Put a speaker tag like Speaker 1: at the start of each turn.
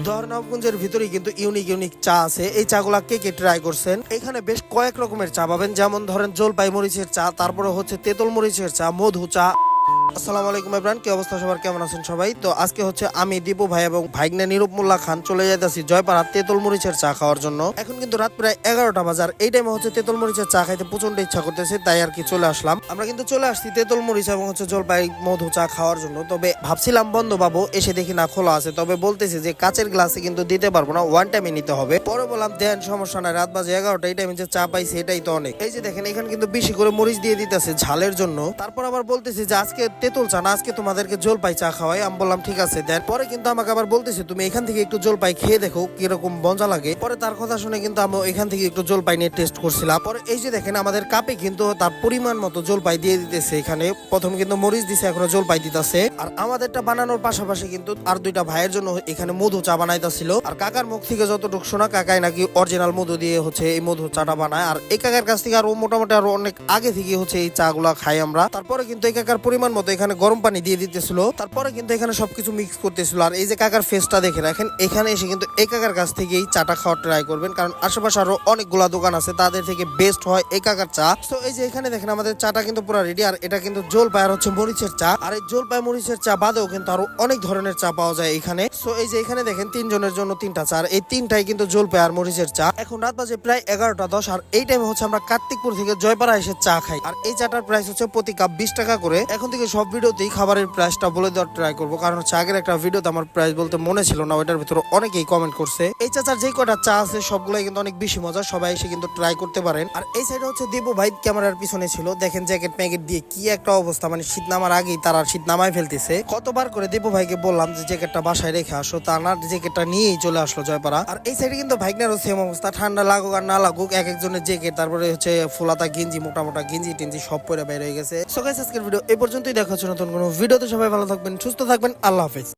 Speaker 1: ধর্ণাবগঞ্জের ভিতরেই কিন্তু unique unique চা আছে। এই চাগুলা কে কে ট্রাই করছেন? এখানে বেশ কয়েক রকমের চা পাবেন, যেমন ধরেন জলপাই মরিচের চা, তারপরে হচ্ছে তেঁতুল মরিচের চা, মধু চা। আসসালামু আলাইকুম এভরিওয়ান, কি অবস্থা সবার, কেমন আছেন সবাই? তো আজকে হচ্ছে আমি দীপু ভাই এবং ভাইগনা নীরব মোল্লা খান চলে যাইতেছি জয়পাড়া তেঁতুল মরিচের চা খাওয়ার জন্য। এখন কিন্তু রাত প্রায় 11টা বাজার। এই টাইমে হচ্ছে তেঁতুল মরিচের চা খাইতে প্রচন্ড ইচ্ছা করতেছে, তাই আর কি চলে আসলাম। আমরা কিন্তু চলে আসছি তেঁতুল মরিচ এবং হচ্ছে জলপাই মধু চা খাওয়ার জন্য। তবে ভাবছিলাম বন্ধ পাবো, এসে দেখি না খোলা আছে। তবে বলতেছে যে কাচের গ্লাসে কিন্তু দিতে পারবো না, ওয়ান টাইমে নিতে হবে। পরে বললাম দেন সমস্যা নাই, রাত বাজে 11টা, এই টাইমে যে চা পাইছি এটাই তো অনেক। এই যে দেখেন এখানে কিন্তু বেশি করে মরিচ দিয়ে দিতেছে ঝালের জন্য। তারপর আবার বলতেছে যে আজকে তেঁতুল চা না, আজকে তোমাদেরকে জলপাই চা খাওয়াই। আমি বললাম ঠিক আছে দেন। পরে কিন্তু আমাকে আবার বলতেছে তুমি এখান থেকে একটু জলপাই খেয়ে দেখো কিরকম মজা লাগে। পরে তার কথা শুনে কিন্তু আমি এখান থেকে একটু জলপাই নিয়ে টেস্ট করছিলাম। পরে এই যে দেখেন আমাদের কাপে কিন্তু তার পরিমাণ মতো জলপাই দিয়ে দিতেছে। এখানে প্রথম কিন্তু মরিচ দিছে, এখন জলপাই দিতেছে। আর আমাদেরটা বানানোর পাশাপাশি কিন্তু আর দুইটা ভাইয়ের জন্য এখানে মধু চা বানাইতেছিল। আর কাকার মুখ থেকে যতটুকু শোনা, কাকাই নাকি অরিজিনাল মধু দিয়ে হচ্ছে এই মধু চাটা বানায়। আর এই কাকার কাছ থেকে আরো মোটামুটি আরো অনেক আগে থেকে হচ্ছে এই চা গুলা খাই আমরা। তারপরে কিন্তু এই কাকার পরিমাণ মতো এখানে গরম পানি দিয়ে দিতেছিল। তারপরে কিন্তু এখানে সবকিছু মিক্স করতেছিল। আর এই যে কাকার ফেসটা দেখে রাখেন, এখানে এসে কিন্তু এই কাকার কাছ থেকে এই চাটা খাওয়া ট্রাই করবেন, কারণ আশেপাশে আরো অনেকগুলা দোকান আছে, তাদের থেকে বেস্ট হয় এই কাকার চা। তো এই যে এখানে দেখেন আমাদের চাটা কিন্তু পুরো রেডি। আর এটা কিন্তু জলপাই আর হচ্ছে মরিচের চা। আর এই জলপাই মরিচের চা বাদেও কিন্তু আরো অনেক ধরনের চা পাওয়া যায় এখানে। তো এই যে এখানে দেখেন তিনজনের জন্য তিনটা চা, আর এই তিনটাই কিন্তু জলপাই আর মরিচের চা। এখন রাত বাজে প্রায় 11টা 10। আর এই টাইমে হচ্ছে আমরা কার্তিকপুর থেকে জয়পাড়া এসে চা খাই। আর এই চাটার প্রাইস হচ্ছে প্রতি কাপ 20 টাকা করে। এখন থেকে সব ভিডিওতেই খাবারের প্রাইসটা বলে দেওয়ার ট্রাই করবো, কারণ হচ্ছে আগের একটা ভিডিওতে আমার প্রাইস বলতে মনে ছিল না, ওইটার ভিতরে অনেকেই কমেন্ট করছে। এই চাচার যে কটা চা আছে সবগুলাই কিন্তু অনেক বেশি মজা, সবাই এসে কিন্তু ট্রাই করতে পারেন। আর এই সাইডে হচ্ছে দীপু ভাই ক্যামেরার পিছনে ছিল, দেখেন জ্যাকেট প্যাকেট দিয়ে কি একটা অবস্থা, মানে শীত নামার আগেই তারা শীত নামায় ফেলতেছে। কতবার করে দীপু ভাইকে বললাম যে জ্যাকেটটা বাসায় রেখে আসো, তা না জ্যাকেটটা নিয়েই চলে আসলো জয়পাড়া। আর এই সাইডে কিন্তু ভাইগনারও সেম অবস্থা, ঠান্ডা লাগুক আর না লাগুক এক একজনের জ্যাকেট, তারপরে হচ্ছে ফুলাতা গেঞ্জি, মোটা মোটা গেঞ্জি টেঞ্জি সব পরে বের হয়ে গেছে। সো গাইস আজকের ভিডিও এই পর্যন্তই, দেখা হচ্ছে নতুন কোনো ভিডিওতে। সবাই ভালো থাকবেন, সুস্থ থাকবেন, আল্লাহ হাফেজ।